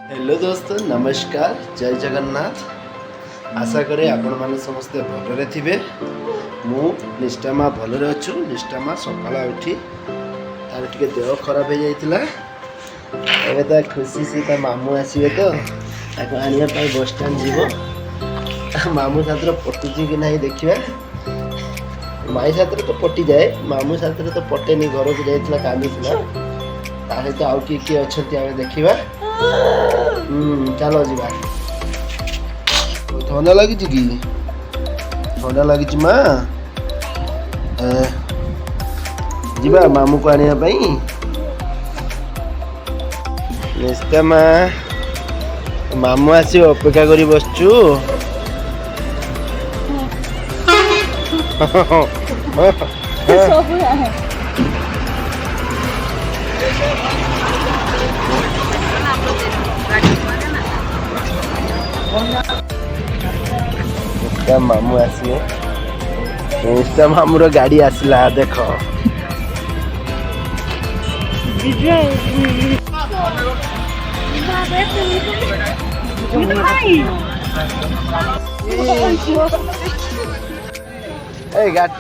Hello दोस्तों नमस्कार जय जगन्नाथ। आशा करे आपण माने समस्ते भलरे थिबे। मु निष्ठामा भलरे अच्छु। निष्ठामा सकाला उठी तार टिके देह खराब हो जाइतिला। एबे त खुशी से ता मामू आसीबे तो ताको आनिया पाई बस स्टैंड जीवो। मामू साथरे पटुची कि नाही देखिबा। माई साथरे तो पटी जाए, मामू साथरे तो पटेनी। घर को जाइतिला कांदितिला। ताहे तो आउ किए अछंती आमे देखिबा। चलो जीवा। ठंडा लगी कि ठंडा लगी माँ जीवा मामू को आने पाई। निस्ता माँ मामू आसी अपेक्षा करी बसचु। मामू आसिए। इंस्टा मामू रो गाड़ी आसला देख। ए गाड़ी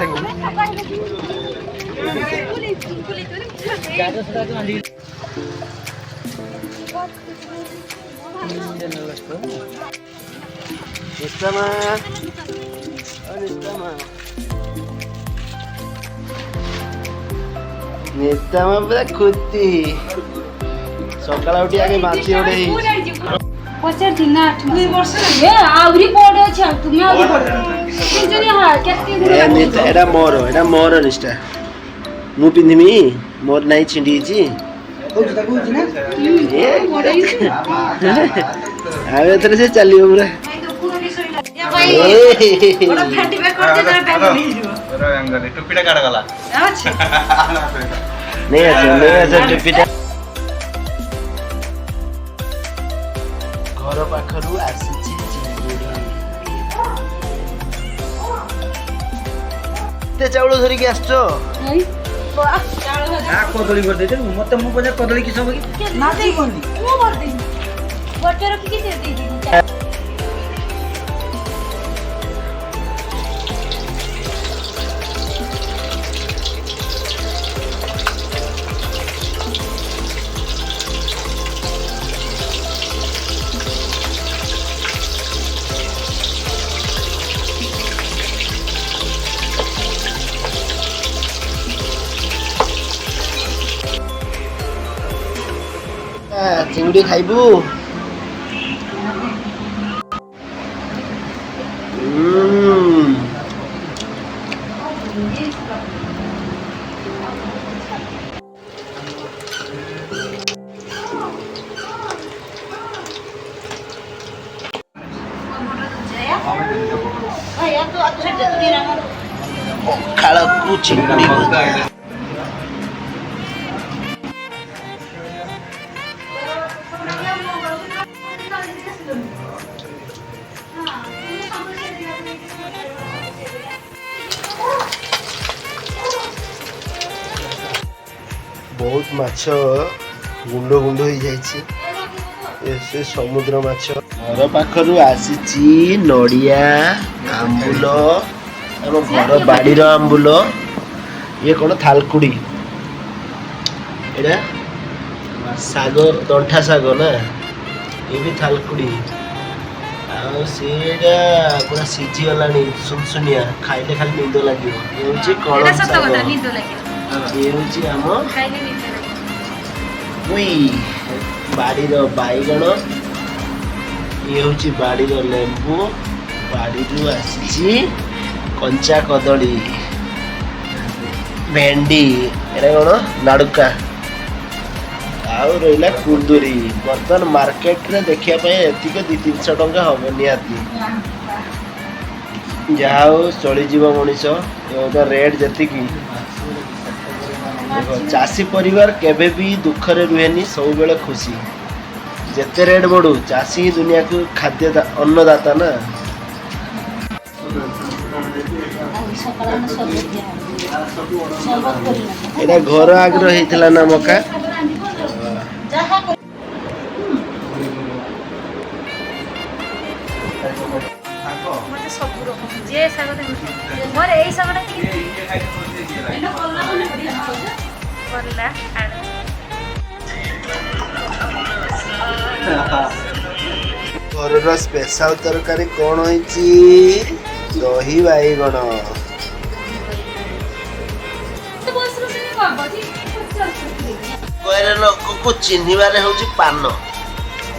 निस्ता पूरा खुदी सकाळ उठी आगे माछी ओडे पचार दिन 2 वर्ष ए आउरी बड अछि तुमे आउरी बड किजनी हा केते दिन एडा मोर निष्ठा मु पिंधिमी मोर नाही छिंडी छी आवे थरे से चलियो पूरा बड़ा फैटी बैक करते जरा बैक नहीं जिवो रे अंगले टुपीटा काढ गला अच्छा नहीं अच्छा टुपीटा घर पाखरु आसीची चिंगुडी ते चावल धरि के आछो आई वाह चावल आ कदली कर देते मते मु पजा कदली कि सब कि ना दे कोनी मु कर दे बटर रखी के दे दे चिंगुडी खाइबू। खालकु चिंगुडी बहुत माछ गुंड गुंड हो जाइए से समुद्र माछ। घर पाखरु आसीची नड़िया आंबुल आम घर बाड़ीर आंबुल। ये कौन थालकुड़ी एडा साग दंठा साग ना ये भी थालकुड़ी सेटा पूरा सीझी गलानी सुनसुनिया खाइले खाली निंद लगे। ये होची कलम साग ये होची आम उई बाड़ीर बाईगण ये होची बाड़ीर लेंबू बाड़ीरू आसीची कंचा कदली भेंडी एटा कौन नाड़ुका आउ रहा कुंदुरी। बर्तमान मार्केट रे देखिया पाए एतिक 200-300 टंका हम निहाती जहाँ चली जीव मनीष रेट जी चाषी परिवार केबे भी दुख रे रुहेनी सब बेले खुशी। जेते रेट बढ़ू चाषी ही दुनिया को खाद्य अन्नदाता ना। एटा घर आग्रह होइथिला ना मका ମତେ ସବୁ ରକମ ଯେ ଶାଗ ଦେଖୁଛି ମୋର ଏଇ ଶାଗଟା ଟିକେ କଲା ଆଳୁ ଘରର ସ୍ପେଶାଲ ତରକାରୀ କ'ଣ ହେଇଛି? ଦହି ବାଇଗଣ। କହିଲେ ଲୋକକୁ ଚିହ୍ନିବାରେ ହଉଛି ପାନ।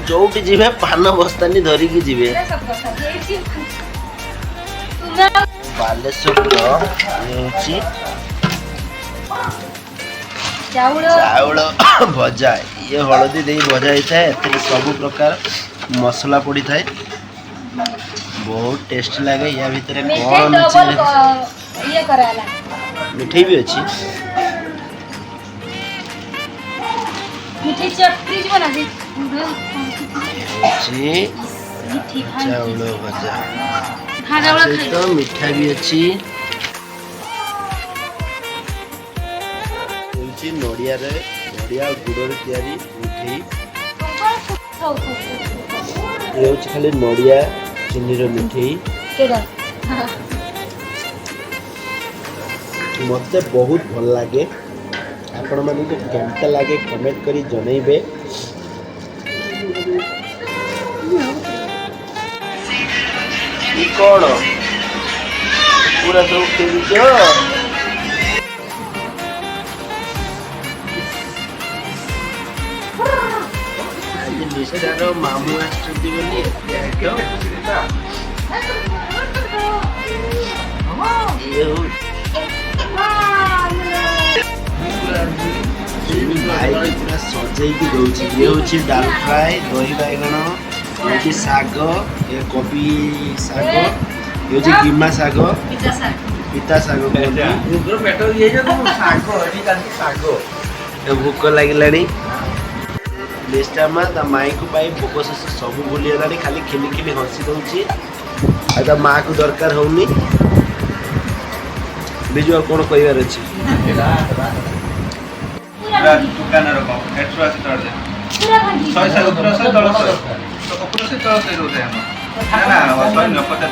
ଯୋଉଠି ଯିବେ ପାନ ବସ୍ତାନି ଧରିକି ଯିବେ। ବାଲେଶ୍ୱରର ହେଉଛି ଚାଉଳ ଭଜା। ଇଏ ହଳଦୀ ଦେଇ ଭଜା ହେଇଥାଏ। ଏଥିରେ ସବୁ ପ୍ରକାର ମସଲା ପଡ଼ିଥାଏ। ବହୁତ ଟେଷ୍ଟି ଲାଗେ। ୟା ଭିତରେ କ'ଣ ମିଠେଇ ବି ଅଛି। ଚାଉଳ ଭଜା ସହିତ ମିଠା ବି ଅଛି। ହେଉଛି ନଡ଼ିଆ ଗୁଡ଼ରେ ତିଆରି ମିଠେଇ। ଏ ହେଉଛି ଖାଲି ନଡ଼ିଆ ଚିନିର ମିଠେଇ। ମୋତେ ବହୁତ ଭଲ ଲାଗେ। ଆପଣମାନଙ୍କୁ କେମିତି ଲାଗେ କମେଣ୍ଟ କରି ଜଣେଇବେ। କ'ଣ ପୁରା ସବୁ ଖେଳୁଛ? ନିଶାର ମାମୁଁ ଆସିଛନ୍ତି ବୋଲି ପୁରା ସଜେଇକି ଦଉଛି। ଇଏ ହେଉଛି ଡାଲ ଫ୍ରାଏ, ଦହି ବାଇଗଣ, ହେଉଛି ଶାଗ, ଏ କୋବି ଶାଗ, ହେଉଛି ଗିମା ଶାଗ, ପିତା ଶାଗ। ଭୋକ ଲାଗିଲାଣି। ନିଷ୍ଠାମା ତା ମାଇଁକୁ ପାଇ ଭୋକ ଶେଷ ସବୁ ଭୁଲିଗଲାଣି। ଖାଲି ଖିଲି ଖିଲି ହସି ଦଉଛି। ଆଉ ତା ମାଆକୁ ଦରକାର ହଉନି। ବିଜୁ ଆଉ କ'ଣ କହିବାର ଅଛି? ଦୋକାନର କଣ ଏଠୁ ଆସି ତଳେ ଶହେ ଶାଗ ପୁରା ଶହେ ତଳ ଶହେ ପୁରା ସେ ତଳ ଶହେ ରହୁଥାଏ ଆମର ନା ଶହେ ନୁହଁ 50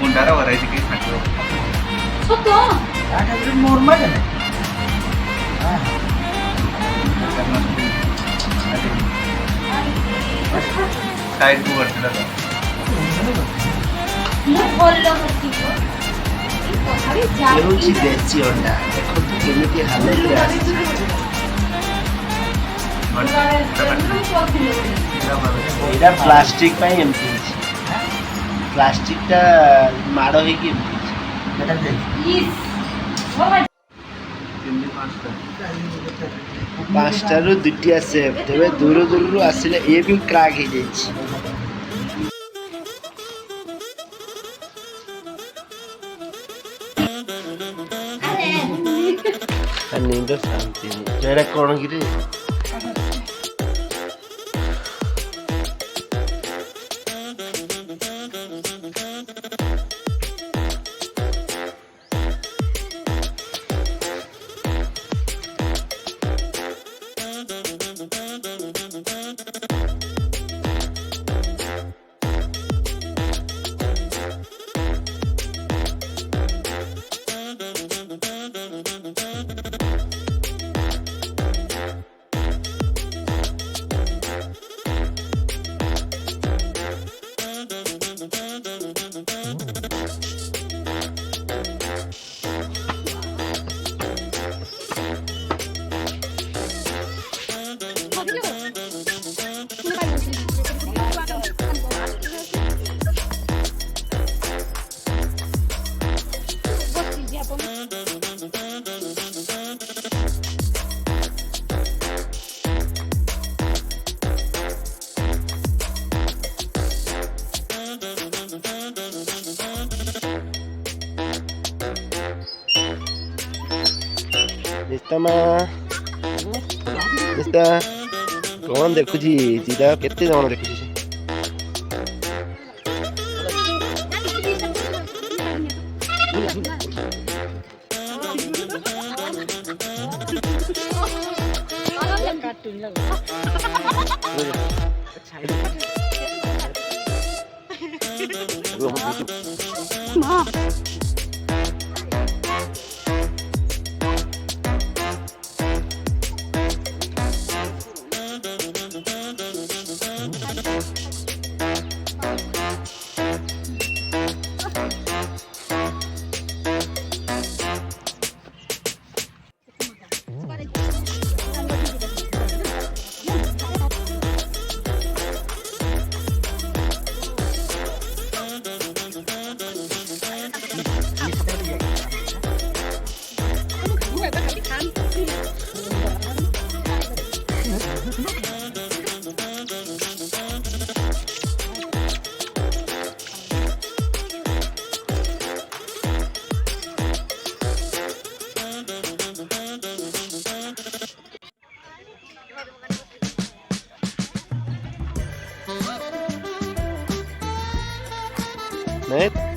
କୁଣ୍ଡାର ଭରାଇଛି କି ଠାକୁର ସାଇଡକୁ କରିଥିଲା ତ ହେଉଛି ଦେଶୀ ଅଣ୍ଡା। ଦେଖନ୍ତୁ କେମିତି ହାଲତରେ ଆସିଛି। ଏଇଟା ପ୍ଲାଷ୍ଟିକ ପାଇଁ ଏମିତି ହେଇଛି। ପ୍ଲାଷ୍ଟିକଟା ମାଡ଼ ହେଇକି ଏମିତି ହେଇଛି। 5ଟାରୁ 2ଟିଆ ସେପ୍। ତେବେ ଦୂରରୁ ଆସିଲେ ଇଏ ବି କ୍ରାକ୍ ହେଇଯାଇଛି। ନିଦ ଶାନ୍ତି। ଏଇଟା କ'ଣ କିରେ? ନିସ୍ତାମା ନିସ୍ତା କ'ଣ ଦେଖୁଛି? ଚିରା କେତେ ଜଣ ଦେଖୁଛି? कार्टून लग माँ नहीं